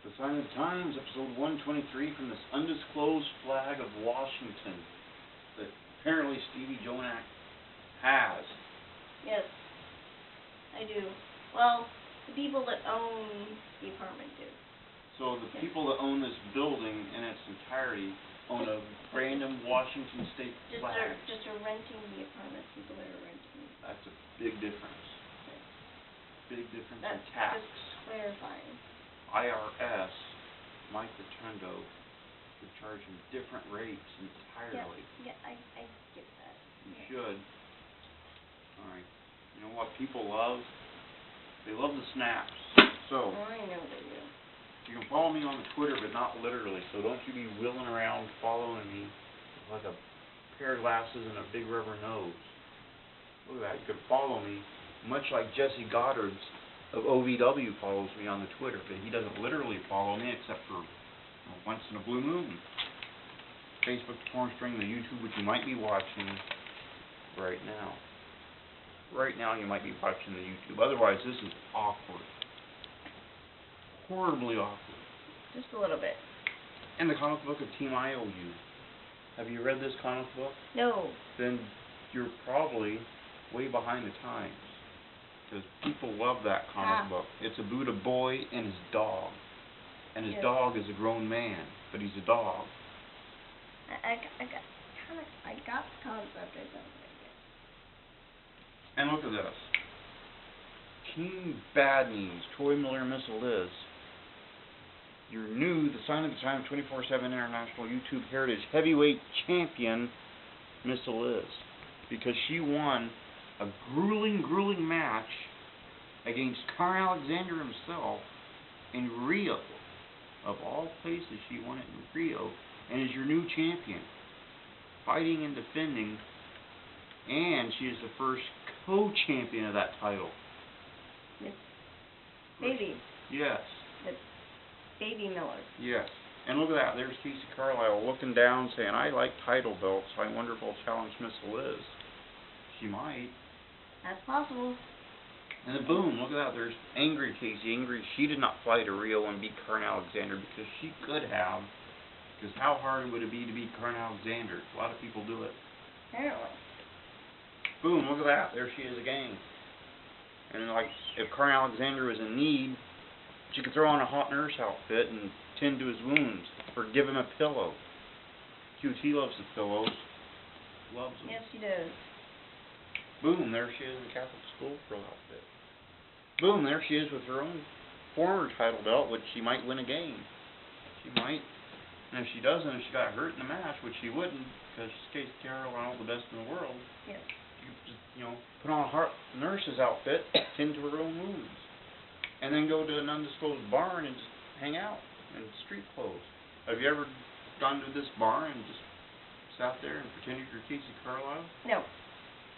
The Sign of the Times, episode 123, from this undisclosed flag of Washington that apparently Stevie Jonak has. Yes, I do. Well, the people that own the apartment do. So the people that own this building in its entirety own a random Washington state flag. Just are renting the apartment, people that are renting. That's a big difference. Big difference in That's tax. just clarifying. IRS, Mike Rotundo, would charge him different rates entirely. Yeah, I get that. You should. Alright. You know what people love? They love the snaps. So, I know they do. you can follow me on the Twitter, but not literally, so don't you be wheeling around following me like a pair of glasses and a big rubber nose. Look at that. You can follow me, much like Jesse Goddard's of OVW follows me on the Twitter, but he doesn't literally follow me except for once in a blue moon. Facebook, the Porn String, the YouTube, which you might be watching right now. Right now you might be watching the YouTube. Otherwise, this is awkward. Horribly awkward. Just a little bit. And the comic book of Team IOU. Have you read this comic book? No. Then you're probably way behind the times. Because people love that comic book. It's about a boy and his dog. And his dog is a grown man, but he's a dog. I got the concept, I don't think it. And look at this. Team Bad News, Troy Miller Missile Liz. Your new, the Sign of the Time 24/7 International YouTube Heritage Heavyweight Champion, Missile Liz. Because she won a grueling match against Karl Alexander himself in Rio. Of all places, she won it in Rio and is your new champion. Fighting and defending, and she is the first co-champion of that title. Baby. Yes. Baby Miller. Yes. And look at that, there's Casey Carlisle looking down saying, I like title belts, so I wonder if I'll challenge Miss Liz. She might. That's possible. And then boom, look at that, there's angry Casey. Angry, she did not fly to Rio and beat Karl Alexander because she could have. Because how hard would it be to beat Karl Alexander? A lot of people do it. Apparently. Boom, look at that, there she is again. And like, if Karl Alexander was in need, she could throw on a hot nurse outfit and tend to his wounds. Or give him a pillow. QT loves the pillows. Loves them. Yes, she does. Boom, there she is in the Catholic school girl outfit. Boom, there she is with her own former title belt, which she might win again. She might. And if she doesn't, if she got hurt in the match, which she wouldn't, because she's Casey Carlisle, the best in the world. Yes. You just, put on a nurse's outfit, tend to her own wounds. And then go to an undisclosed barn and just hang out in street clothes. Have you ever gone to this barn and just sat there and pretended you're Casey Carlisle? No.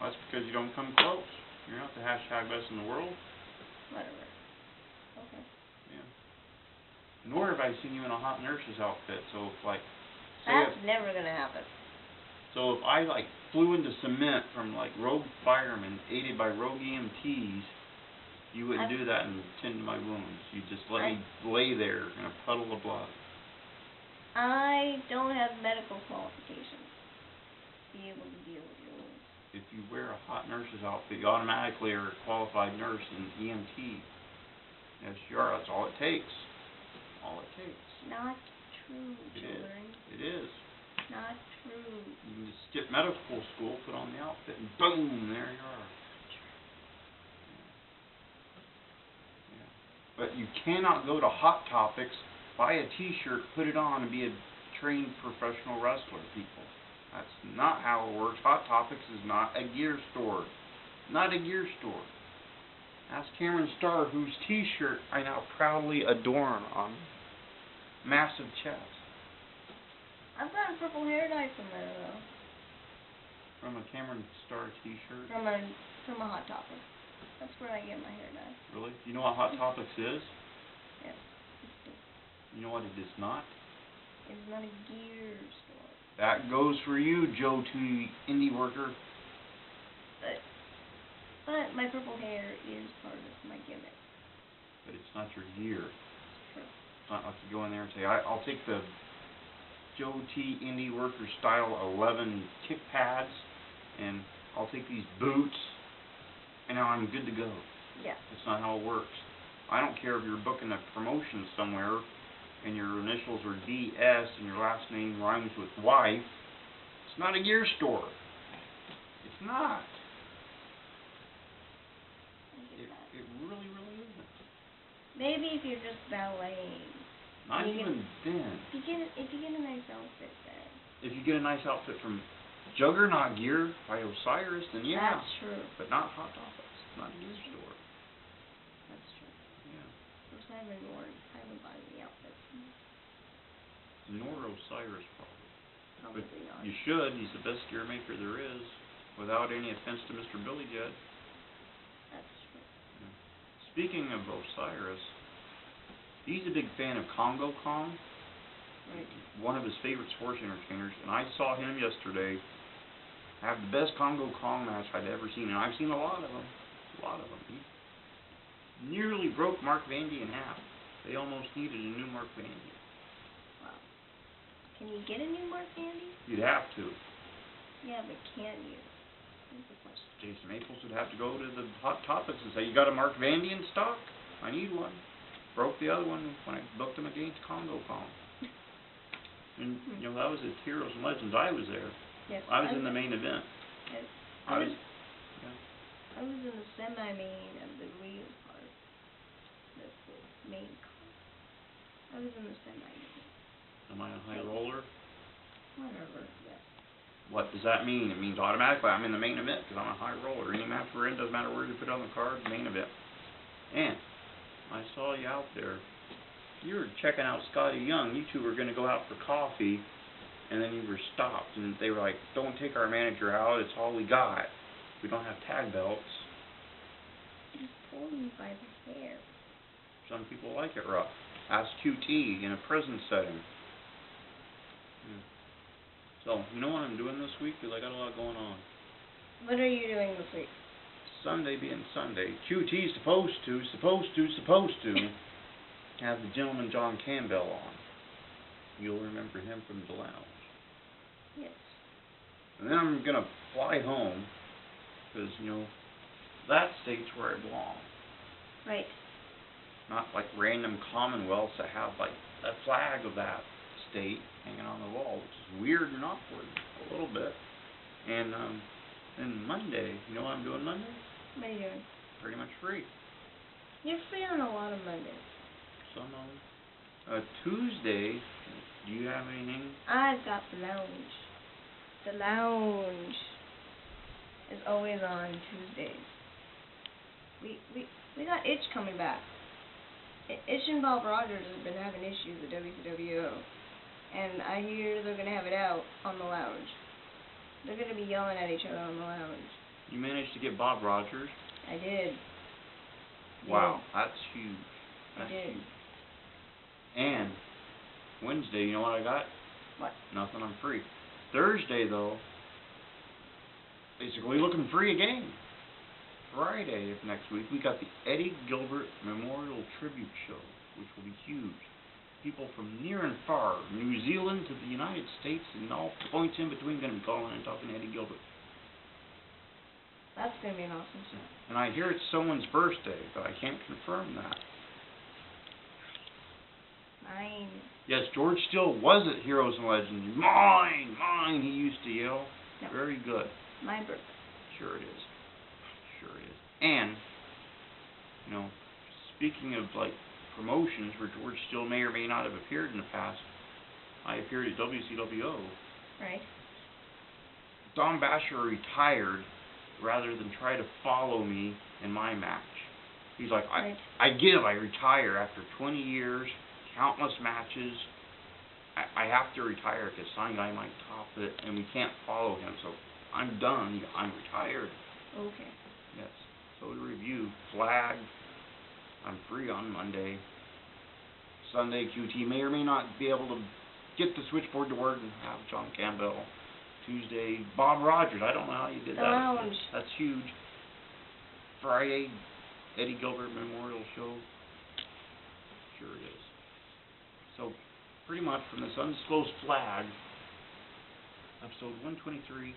Well, that's because you don't come close. You're not the hashtag best in the world. Whatever. Okay. Yeah. Nor have I seen you in a hot nurse's outfit, so if, like... That's never gonna happen. So if I, flew into cement from, rogue firemen, aided by rogue EMTs, you wouldn't do that and tend to my wounds. You'd just let me lay there in a puddle of blood. I don't have medical qualifications to be able to deal with your wounds. If you wear a hot nurse's outfit, you automatically are a qualified nurse in EMT. Yes, you are. That's all it takes. All it takes. Not true, children. It is. Not true. You can just skip medical school, put on the outfit, and boom, there you are. Yeah. But you cannot go to Hot Topics, buy a t-shirt, put it on, and be a trained professional wrestler, people. That's not how it works. Hot Topics is not a gear store. Not a gear store. Ask Cameron Starr, whose t-shirt I now proudly adorn on massive chest. I've got a purple hair dye from there, though. From a Cameron Starr t-shirt? From a Hot Topic. That's where I get my hair dye. Really? Do you know what Hot Topics is? Yes. You know what it is not? It's not a gear store. That goes for you, Joe T. Indie worker. But my purple hair is part of my gimmick. But it's not your gear. It's true. I could go in there and say, I'll take the Joe T. Indie Worker Style 11 kick pads, and I'll take these boots, and now I'm good to go. Yeah. That's not how it works. I don't care if you're booking a promotion somewhere, and your initials are DS, and your last name rhymes with wife. It's not a gear store. It's not. It really, really isn't. Maybe if you're just valeting. Not even then. If you get a nice outfit then. If you get a nice outfit from Juggernaut Gear by Osiris, then yeah. That's true. But not Hot Topics. Not a gear store. That's true. Yeah. Which I haven't bought any outfits. Nor Osiris probably. Probably But not. you should. He's the best gear maker there is. Without any offense to Mr. Billy Judd. That's true. Yeah. Speaking of Osiris, he's a big fan of Congo Kong. Right. One of his favorite sports entertainers, and I saw him yesterday have the best Congo Kong match I'd ever seen, and I've seen a lot of them. He nearly broke Mark Vandy in half. They almost needed a new Mark Vandy. Wow. Can you get a new Mark Vandy? You'd have to. Yeah, but can you? That's the question. Jason Maples would have to go to the Hot Topics and say, "You got a Mark Vandy in stock? I need one." Broke the other one when I booked him against Congo Kong. And, you know, that was at Heroes and Legends. I was there. Yes. I was in the main event. Yes. I was I was in the semi-main of the real part. That's the main card. I was in the semi-main. Am I a high roller? Whatever, yes. What does that mean? It means automatically I'm in the main event because I'm a high roller. Any match we're in, doesn't matter where you put it on the card, main event. And I saw you out there. You were checking out Scotty Young. You two were going to go out for coffee, and then you were stopped. And they were like, "Don't take our manager out. It's all we got. We don't have tag belts." He just pulled me by the hair. Some people like it rough. Ask QT in a prison setting. So, you know what I'm doing this week? Because I got a lot going on. What are you doing this week? Sunday being Sunday, QT's supposed to have the gentleman John Campbell on. You'll remember him from the Lounge. Yes. And then I'm going to fly home, because, you know, that state's where I belong. Right. Not like random commonwealths that have, like, a flag of that state hanging on the wall, which is weird and awkward a little bit. And then Monday, you know what I'm doing Monday? What are you doing? Pretty much free. You're free on a lot of Mondays. Some of them. Tuesday, do you have anything? I've got the Lounge. The Lounge is always on Tuesdays. We got Itch coming back. Itch and Bob Rogers have been having issues with WCWO. And I hear they're going to have it out on the Lounge. They're going to be yelling at each other on the Lounge. You managed to get Bob Rogers? I did. Wow, that's huge. That's I did. huge. And Wednesday, you know what I got? What? Nothing, I'm free. Thursday, though, basically looking free again. Friday of next week, we got the Eddie Gilbert Memorial Tribute Show, which will be huge. People from near and far, New Zealand to the United States, and all points in between, going to be calling and talking to Eddie Gilbert. That's going to be an awesome show. And I hear it's someone's birthday, but I can't confirm that. Mine. Yes, George Still was at Heroes and Legends. Mine, mine, he used to yell. Yep. Very good. My birthday. Sure it is. Sure it is. And, you know, speaking of, like, promotions where George Still may or may not have appeared in the past, I appeared at WCWO. Right. Don Basher retired rather than try to follow me in my match. He's like, Right. I retire after 20 years, countless matches. I have to retire because some guy might top it, and we can't follow him, so I'm done. I'm retired. Okay. Yes. So the review, flag. I'm free on Monday. Sunday, QT may or may not be able to get the switchboard to work and have John Campbell. Tuesday, Bob Rogers. I don't know how you did The that. Lounge. That's huge. Friday, Eddie Gilbert Memorial Show. Sure it is. So, pretty much from this undisclosed flag, episode 123.